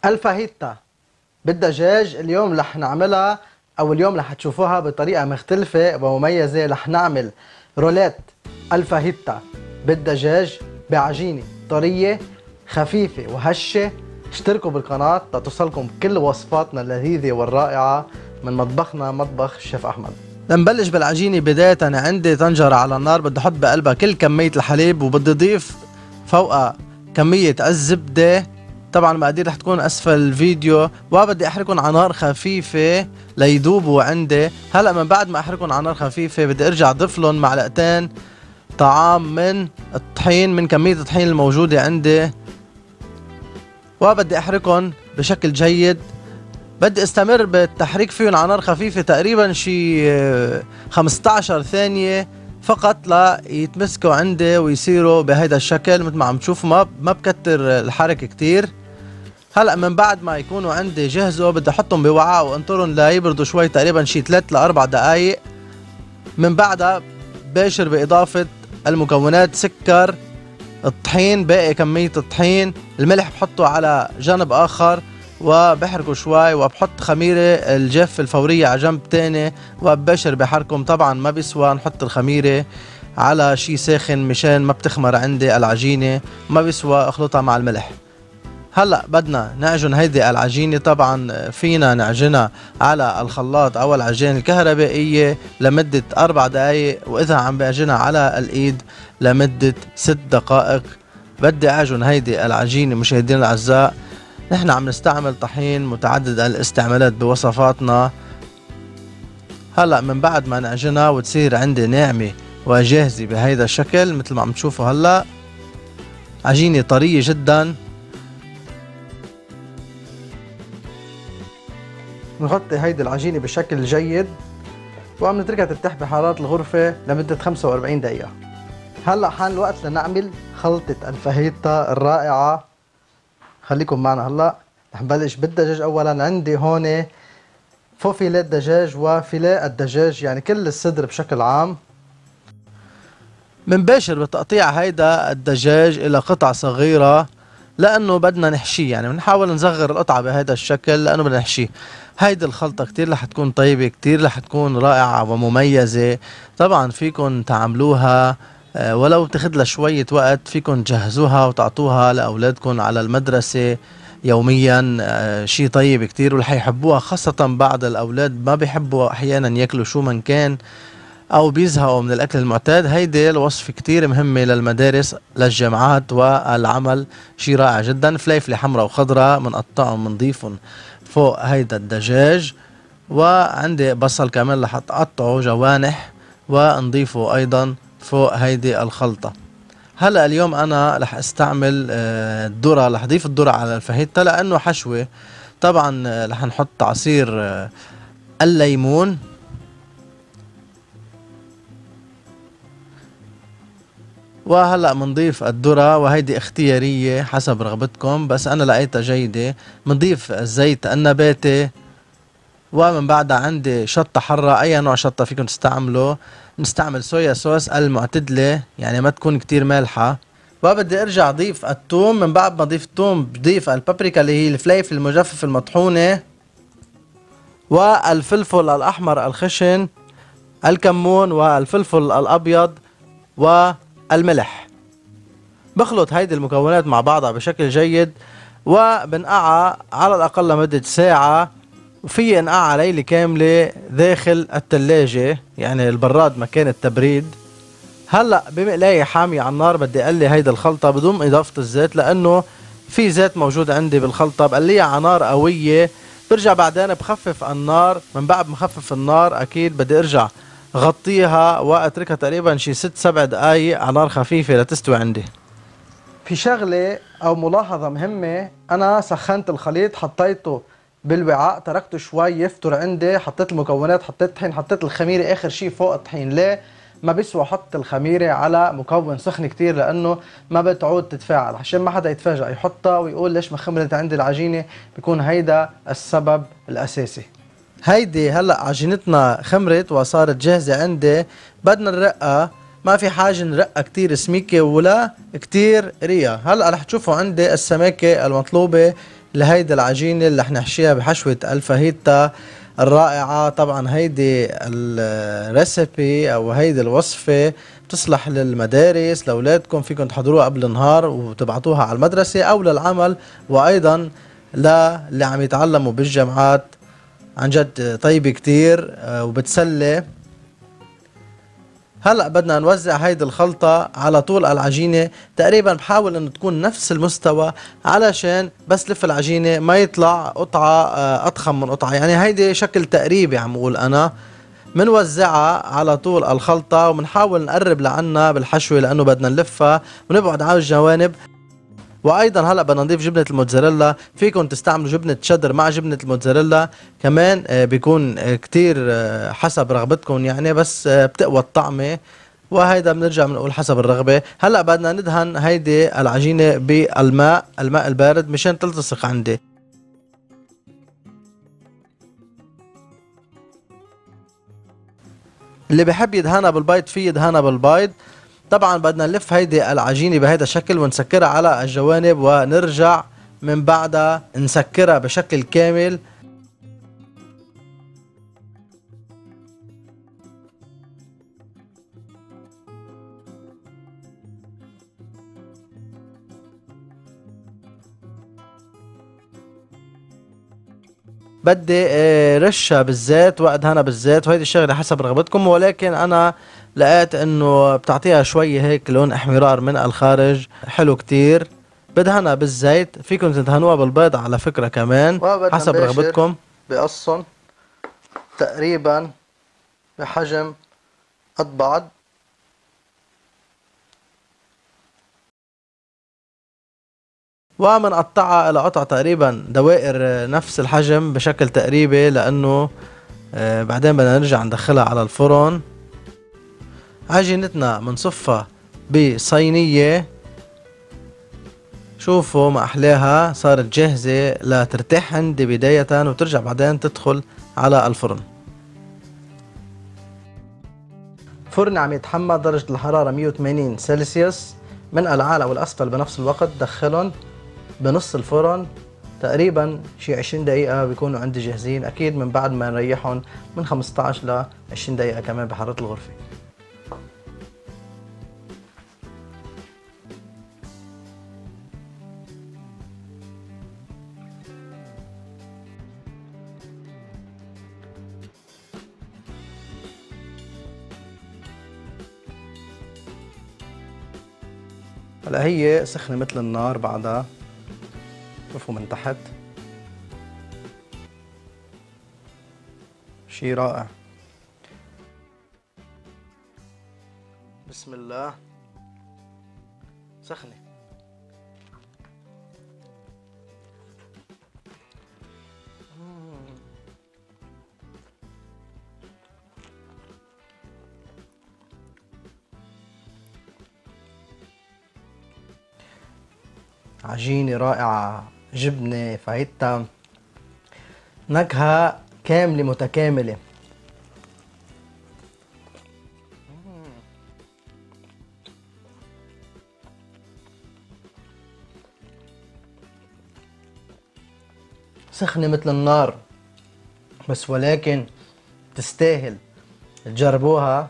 الفاهيتا بالدجاج. اليوم رح نعملها او اليوم رح تشوفوها بطريقة مختلفة ومميزة. رح نعمل رولات الفاهيتا بالدجاج بعجينة طرية خفيفة وهشة. اشتركوا بالقناة لتوصلكم كل وصفاتنا اللذيذة والرائعة من مطبخنا مطبخ الشيف أحمد. لنبلش بالعجينة. بداية أنا عندي طنجرة على النار، بدي أحط بقلبها كل كمية الحليب وبدي أضيف فوقها كمية الزبدة. طبعا المقادير رح تكون اسفل الفيديو، وبدي احركهم على نار خفيفه ليذوبوا عندي. هلا من بعد ما احركهم على نار خفيفه بدي ارجع اضيف لهم معلقتين طعام من الطحين، من كميه الطحين الموجوده عندي، وبدي احركهم بشكل جيد. بدي استمر بالتحريك فيهم على نار خفيفه تقريبا شي 15 ثانيه فقط ليتمسكوا عندي ويصيروا بهيدا الشكل. مثل ما عم تشوفوا ما بكتر الحرك كتير. هلا من بعد ما يكونوا عندي جهزوا بدي احطهم بوعاء وانطرهم ليبردوا شوي تقريبا شي 3 ل 4 دقائق. من بعدها باشر باضافه المكونات: سكر، الطحين، باقي كميه الطحين، الملح بحطه على جنب اخر وبحركه شوي، وبحط خميره الجاف الفوريه على جنب تاني وببشر بحركم. طبعا ما بيسوى نحط الخميره على شي ساخن مشان ما بتخمر عندي العجينه، ما بيسوى اخلطها مع الملح. هلا بدنا نعجن هيدي العجينه. طبعا فينا نعجنها على الخلاط او العجين الكهربائيه لمده 4 دقائق، واذا عم بعجنها على الايد لمده 6 دقائق. بدي اعجن هيدي العجينه مشاهدينا الاعزاء. نحن عم نستعمل طحين متعدد الاستعمالات بوصفاتنا. هلا من بعد ما نعجنها وتصير عندي ناعمه وجاهزه بهيدا الشكل مثل ما عم تشوفوا، هلا عجينه طريه جدا. نغطي هيدي العجينه بشكل جيد وعم نتركها ترتاح بحراره الغرفه لمده 45 دقيقه. هلا حان الوقت لنعمل خلطه الفاهيتا الرائعه. خليكم معنا. هلا رح نبلش بالدجاج. اولا عندي هون فوفيلات دجاج وفيليه الدجاج، يعني كل الصدر بشكل عام. منباشر بتقطيع هيدا الدجاج الى قطع صغيره لانه بدنا نحشيه، يعني بنحاول نصغر القطعه بهيدا الشكل لانه بدنا نحشيه. هيدي الخلطه كتير رح تكون طيبه، كتير رح تكون رائعه ومميزه. طبعا فيكن تعملوها ولو بتاخد لها شويه وقت، فيكن تجهزوها وتعطوها لاولادكم على المدرسه يوميا. شيء طيب كتير ورح يحبوها، خاصه بعض الاولاد ما بيحبوا احيانا ياكلوا شو من كان او بيزهقوا من الاكل المعتاد. هيدي الوصفه كتير مهمه للمدارس للجامعات والعمل. شيء رائع جدا. فليفله حمراء وخضراء بنقطعهم بنضيفهم فوق هيدا الدجاج، وعندي بصل كمان رح اقطعه جوانح ونضيفه ايضا فوق هيدي الخلطه. هلا اليوم انا رح استعمل الذره، رح اضيف الذره على الفاهيتا لانه حشوه. طبعا رح نحط عصير الليمون، وهلا بنضيف الذره، وهيدي اختياريه حسب رغبتكم بس انا لقيتها جيده. بنضيف الزيت النباتي، ومن بعدها عندي شطه حره، اي نوع شطه فيكم تستعملوا. نستعمل صويا صوص المعتدله يعني ما تكون كتير مالحه. وبدي ارجع اضيف الثوم. من بعد ما اضيف الثوم بضيف البابريكا اللي هي الفليفل المجفف المطحونه، والفلفل الاحمر الخشن، الكمون والفلفل الابيض والملح. بخلط هيدي المكونات مع بعضها بشكل جيد وبنقعها على الاقل لمده ساعه، وفي انقعها ليله كامله داخل الثلاجه يعني البراد مكان التبريد. هلا بمقلايه حاميه على النار بدي اقلي هيدي الخلطه بدون اضافه الزيت لانه في زيت موجود عندي بالخلطه. بقليها على نار قويه، برجع بعدين بخفف النار. من بعد ما خفف النار اكيد بدي ارجع غطيها واتركها تقريبا شي 6-7 دقائق على نار خفيفه لتستوي عندي. في شغله او ملاحظه مهمه، انا سخنت الخليط، حطيته بالوعاء، تركته شوي يفتر عندي، حطيت المكونات، حطيت طحين، حطيت الخميره اخر شيء فوق الطحين. ليه؟ ما بيسوى احط الخميره على مكون سخن كتير لانه ما بتعود تتفاعل، عشان ما حدا يتفاجئ يحطها ويقول ليش ما خمرت عندي العجينه. بيكون هيدا السبب الاساسي. هيدي هلا عجينتنا خمرت وصارت جاهزه عندي. بدنا نرقها، ما في حاجه نرقها كتير سميكه ولا كتير ريا. هلا رح تشوفوا عندي السماكه المطلوبه لهيدي العجينة اللي رح نحشيها بحشوة الفاهيتا الرائعة. طبعا هيدي الريسيبي او هيدي الوصفة بتصلح للمدارس لأولادكم، فيكم تحضروها قبل النهار وتبعتوها على المدرسة او للعمل، وايضا للي عم يتعلموا بالجامعات. عن جد طيبة كتير وبتسلي. هلأ بدنا نوزع هيدي الخلطة على طول العجينة، تقريبا بحاول انه تكون نفس المستوى علشان بس لف العجينة ما يطلع قطعة اضخم من قطعة، يعني هيدي شكل تقريبي عم اقول انا. منوزعها على طول الخلطة وبنحاول نقرب لعنا بالحشوة لانه بدنا نلفها ونبعد عن الجوانب. وايضا هلا بدنا نضيف جبنه الموتزاريلا، فيكم تستعملوا جبنه شيدر مع جبنه الموتزاريلا كمان، بيكون كتير حسب رغبتكم يعني، بس بتقوى الطعمه. وهيدا بنرجع بنقول حسب الرغبه. هلا بدنا ندهن هيدي العجينه بالماء، الماء البارد مشان تلتصق عندي. اللي بحب يدهنها بالبيض فيه يدهنها بالبيض. طبعا بدنا نلف هيدي العجينة بهيدا الشكل ونسكرها على الجوانب، ونرجع من بعدها نسكرها بشكل كامل. بدي رشها بالزيت وادهنها بالزيت، وهيدي الشغله حسب رغبتكم، ولكن انا لقيت انه بتعطيها شوي هيك لون احمرار من الخارج حلو كتير. بدهنها بالزيت، فيكم تدهنوها بالبيض على فكرة كمان حسب رغبتكم. بقصن تقريبا بحجم قد بعض، ومنقطعها الى قطع تقريبا دوائر نفس الحجم بشكل تقريبي، لانه بعدين بدنا نرجع ندخلها على الفرن. عجينتنا منصفها بصينية، شوفوا ما احلاها، صارت جاهزة لترتاح عندي بداية وترجع بعدين تدخل على الفرن. فرن عم يتحمى درجة الحرارة 180 سلسيوس من الأعلى والأسفل بنفس الوقت. دخلهم بنص الفرن تقريبا شي 20 دقيقة بيكونوا عندي جاهزين، أكيد من بعد ما نريحهم من 15 ل 20 دقيقة كمان بحرارة الغرفة. هلا هي سخنة مثل النار بعدها، شوفوا من تحت شي رائع. بسم الله، سخنة. عجينة رائعة، جبنة، فايتا، نكهة كاملة متكاملة. سخنة مثل النار بس ولكن تستاهل تجربوها،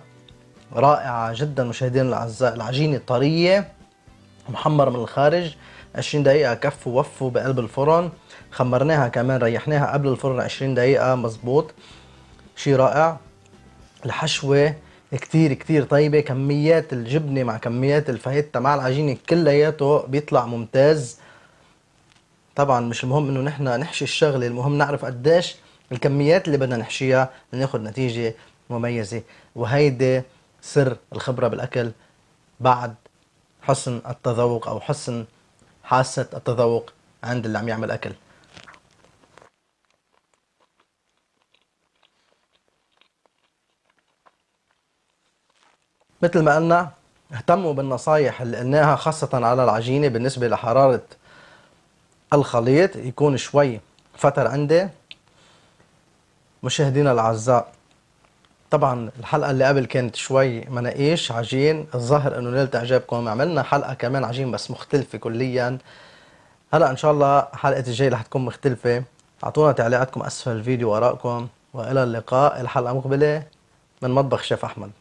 رائعة جدا مشاهدينا الأعزاء. العجينة طرية، محمرة من الخارج، 20 دقيقة كفوا وفوا بقلب الفرن. خمرناها كمان، ريحناها قبل الفرن 20 دقيقة مزبوط. شي رائع. الحشوة كتير كتير طيبة، كميات الجبنة مع كميات الفاهيتا مع العجينة كلياته بيطلع ممتاز. طبعا مش المهم انه نحن نحشي الشغلة، المهم نعرف قديش الكميات اللي بدنا نحشيها لناخد نتيجة مميزة. وهيدي سر الخبرة بالأكل بعد حسن التذوق او حسن حاسة التذوق عند اللي عم يعمل اكل. مثل ما قلنا اهتموا بالنصايح اللي قلناها، خاصة على العجينة بالنسبة لحرارة الخليط يكون شوي فتر عندي. مشاهدينا الاعزاء، طبعا الحلقة اللي قبل كانت شوي مناقيش عجين، الظاهر انه نالت اعجابكم. عملنا حلقة كمان عجين بس مختلفة كليا. هلا ان شاء الله حلقة الجاي رح تكون مختلفة. اعطونا تعليقاتكم اسفل الفيديو وارائكم، والى اللقاء الحلقة مقبلة من مطبخ شيف احمد.